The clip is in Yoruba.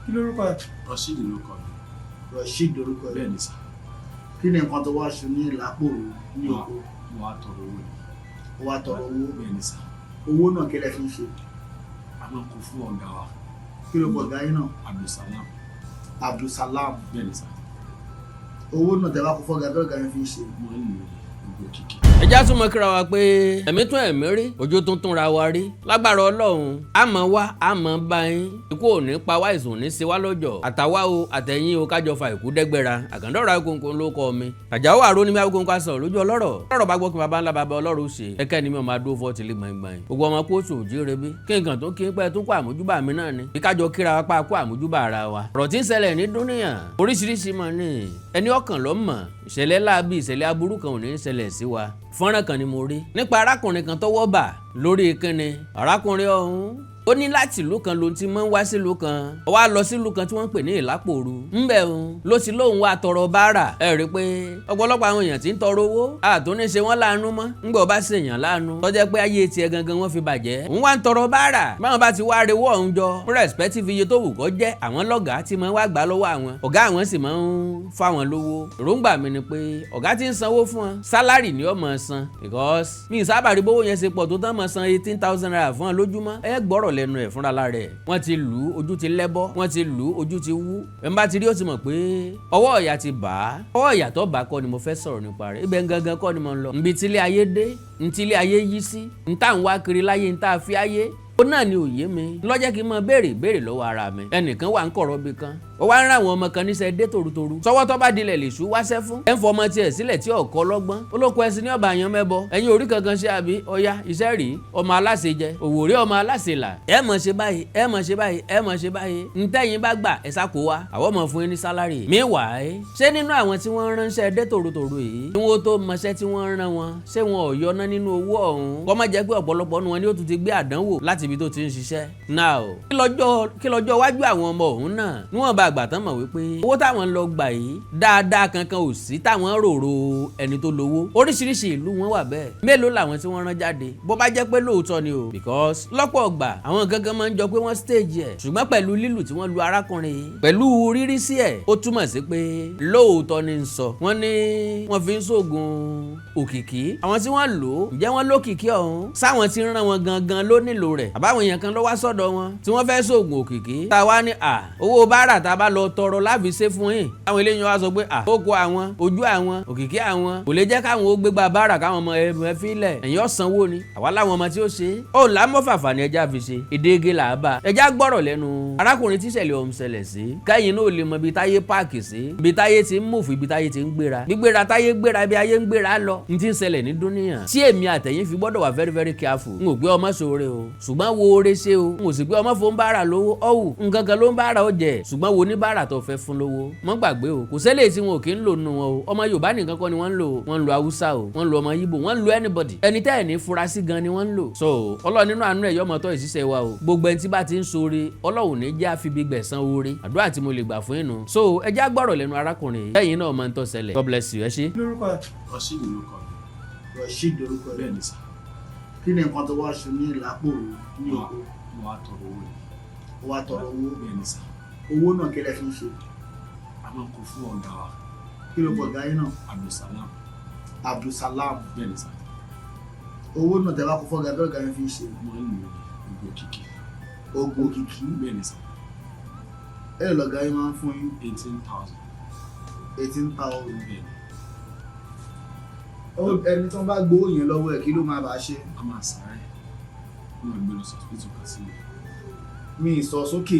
Kí lorúkọ ẹ? Rashid lórúkọ mi. Rashid lórúkọ ẹ. Bẹ́ẹ̀ ni sà. Kí ni nǹkan tó wá ṣe ní Ìlápò ní oko? Mo wá tọrọ owó ni. Ó wá tọrọ owó. Bẹ́ẹ̀ ni sà. Owó náà kí lẹ fi ń ṣe? A máa ń kó fún ọ̀gá wa. Kí ló pọ̀ ọ̀gá yín náà? Abdulsalam. Abdulsalam. Bẹ́ẹ̀ ni sà. Owó náà tẹ wá kó fọ́gà tó ọ̀gá yín fi ń ṣe. Mo ń lò gbogbo kìkì. ẹ já súnmọ́ kíra wa pé ẹ̀mí tún ẹ̀mí rí ojú tuntun ra wa rí lágbára Ọlọ́run àmọ́ wá àmọ́ bá yín ikú ò ní pa wá ìsùn ní sí wá lọ́jọ́ àtàwá o àtẹ̀yìn o kájọ fa ìkú dẹ́gbẹ́ra àkàndọ́rọ̀ akókò ló kọ́ mi àjàó àrò ní mi akókò ká sọ lójú ọlọ́rọ̀ lọ́rọ̀ bá gbọ́ kí baba ńlá baba Ọlọ́run ṣe ẹ̀kẹ́ ni mi ò máa dúró fọ́ tìlẹ̀ gbọ̀ngbọ̀n gbogbo ọmọ kóòtù òjìire bí kí nǹkan tó kí pẹ́ tó kó àmójúbà mi náà ni bí kájọ kíra wa pa kó àmójúbà ara wa ọ̀rọ̀ tí ń ṣẹlẹ̀ ní dúníyàn oríṣiríṣi mọ̀ ní ẹni ọkàn ló mọ̀ ìṣẹ̀lẹ̀ láabi ìṣẹ̀lẹ̀ aburú kan ò ní ṣẹlẹ̀ sí wa fọ́nrán kan ni mo rí nípa arákùnrin kan tọ́wọ́ bà lórí ìkànnì arákùnrin ọ̀hún ó ní láti ìlú kan ló ti máa ń wá sílùú kan ó wá lọ sílùú kan tí wọ́n ń pè ní Ìlápòru ńbẹ̀ òun ló ti lóun wá tọrọ báárà ẹ rí i pé ọ̀pọ̀lọpọ̀ àwọn èèyàn tí ń tọrọ owó àtúní ṣe wọ́n láàánú mọ́ ńgbà ó bá ṣe èèyàn láàánú tó jẹ́ pé ayé tiẹ̀ gangan wọ́n fi bàjẹ́ òun wá ń tọrọ báárà báwọn bá ti wá rewọ́ ọ̀hún jọ respective iye tó wù kó jẹ́ àwọn lọ́gàá tí máa ń wá gbà lọ́wọ́ àwọn ọ̀gá àwọn sì máa ń fáwọn lówó èròǹgbà mi ni pé ọ̀gá tí ń sanwó fún wọn sálárì ni ó máa san because mi ì sábà rí bówó yẹn ṣe pọ̀ tó tán máa san 18,000 naira fún wọn lójúmọ́ ẹ gbọ́rọ̀ lẹ́nu ẹ̀ fúnra lára rẹ̀ wọ́n ti lù ú ojú ti lẹ́bọ́ wọ́n ti lù ú ojú ti wú ẹ̀ ń bá ti rí ó ti mọ̀ pé ọwọ́ ọ̀yà ti bà á ọwọ́ ọ̀yà tó bà á kọ́ ni mo fẹ́ sọ̀rọ̀ nípa rẹ̀ ibẹ̀ gangan kọ́ ni mo ń lọ nbí tílé ayé dé ntílé ayé yí sí ntá ń wá kiri láyé ntá fi ayé ó náà ni òye mi lọ́jọ́ kí n mọ béèrè lọ́wọ́ ara mi ẹnìkan wà ń kọ̀rọ̀ bí kan ó wá ń rán àwọn ọmọ kan níṣẹ́ dé torutoru sọ́wọ́ tó bá dilẹ̀ lè ṣú wáṣẹ́ fún ẹ̀ ń fọ ọmọ tiẹ̀ sílẹ̀ tí ọ̀kọ́ lọ́gbọ́n olóko ẹ̀sìn ní ọba àyàn mẹ́bọ ẹ̀yin orí kankan ṣe àbí ọya iṣẹ́ rí ọmọ aláṣẹ jẹ òwòrí ọmọ aláṣẹ là ẹ mọ̀ ṣe báyìí ẹ mọ̀ ṣe báyìí ẹ mọ̀ ṣe báyìí ntẹ́yìn bá gbà ẹ sáko wa àwọn ọmọ fún yín ní sálárì meanwhile ṣé nínú àwọn tí wọ́n ránṣẹ́ dé torutoru yìí tí wọ́n tó mọṣẹ́ tí wọ́n rán wọn ṣé wọn ò yọná nínú owó ọ̀hún kọ́ má jẹ́ pé ọ̀pọ̀lọpọ̀ nu wọn ni ó tún ti gbé àdánwò láti ibi tó ti ń ṣiṣẹ́ now kí lọ́jọ́ wájú àwọn ọmọ ọ̀hún náà níwọ̀n bá àgbà tán mọ̀ wípé owó táwọn lọ gbà yìí dáadáa kankan ò sí táwọn rorò ẹni tó lówó oríṣiríṣi ìlú wọn wà bẹ́ẹ̀ mélòó làwọn tí wọ́n rán jáde bó bá jẹ́ pé lóòótọ́ ni o because lọ́pọ̀ ọgbà àwọn gangan máa ń jọ pé wọ́n stage ẹ̀ ṣùgbọ́n pẹ̀lú lílù tí wọ́n lu arákùnrin yìí pẹ̀lú rírí sí ẹ̀ ó túmọ̀ sí pé lóòótọ́ ni ń sọ wọ́n ní wọ́n fi ń ṣoògùn òkìkí àwọn tí wọ́n lò ó ǹjẹ́ wọ́n lókìkí ọ̀hún sáwọn tí ń rán wọn gangan ló nílò rẹ̀ àbáwọn èèyàn kan ló wá sọ́dọ̀ wọn tí wọ́n fẹ́ ṣoògùn òkìkí tá a wá ní owó báárà tá a bá lọ tọrọ láfi ṣe fún yín àwọn eléyìí wá sọ pé ó kó àwọn ojú àwọn òkìkí àwọn kò lè jẹ́ káwọn ó gbégbá báárà káwọn ọmọ ẹ fílẹ̀ ẹ̀yìn ọ̀sánwó ni àwa láwọn ọmọ tí ó ṣe ó lámọ́fàfà ni ẹja fi ṣe èdègé là á bá ẹja gbọ́rọ̀ lẹ́nu arákùnrin tí ìṣẹ̀lẹ̀ ọ̀hún ṣẹlẹ̀ sí káyìn náà lè mọ ibi táyé páàkì sí ibi táyé ti ń mùfù ibi táyé ti ń gbéra gbígbéra táyé gbéra ibi ayé ń gbéra lọ ní ti ń ṣẹlẹ̀ ní dúníyàn tí èmi àtẹ̀yìn fi gbọ́dọ̀ wà very very careful n ò gbé ọmọ sóore o ṣùgbọ́n wo oore ṣe o n ò sì gbé ọmọ fún báárà lówó ọ̀hún nǹkan kan ló ń báárà ó jẹ ṣùgbọ́n wo ní báárà tó fẹ́ fún lówó mọ́ gbàgbé o kò ṣẹlẹ̀ tí wọn ò kí ń lò nù wọn o ọmọ Yorùbá nìkan kọ́ ni wọ́n ń lò wọ́n ń lo Haúsá o wọ́n ń lo ọmọ Yíbò wọ́n ń lo anybody ẹni tẹ́ ẹ̀ ní furasí gan ni wọ́n ń lò so Ọlọ́run nínú àánú ẹ̀ yọmọ tó ìṣiṣẹ́ wa o gbogbo ẹni tí bá ti ń ṣoore Ọlọ́run ní jẹ́ àfi bí gbẹ̀san oore àdúrà tí mo lè gbà fún inú so ẹ já gbọ́rọ̀ lẹ́nu arákùnrin lẹ́yìn náà máa ń tọ́ ṣẹlẹ̀ God bless you ẹ ṣé. lórúkọ Rashid lórúkọ mi. Rashid lórúkọ Bẹ́ẹ̀ ni sà. kí ni nǹkan tó wá ṣe ní Ìlápòru ní oko? Mo wá tọrọ owó ni. Ó wá tọrọ owó. Bẹ́ẹ̀ ni sà. Owó náà kí lẹ fi ń ṣe? A máa ń kó fún ọ̀gá wa. Kí ló pọ̀ ọ̀gá yín náà? Abdulsalam. Abdulsalam. Bẹ́ẹ̀ ni sà. Owó náà tẹ bá kó fọ́gà tó ọ̀gá yín fi ń ṣe? Mo ń lò gbogbo kìkì. Ogun òkìkí. Bẹ́ẹ̀ ni sà. ẹ lọ̀gá yín máa ń fún yín? 18,000. 18,000. Bẹ́ẹ̀ ni. Ẹni tó bá gbowó yẹn lọ́wọ́ ẹ̀ kí ló máa bá a ṣe? A máa sáré. Mo máa gbé lọ sí hospital kan sí mi. Mi ì sọ sókè.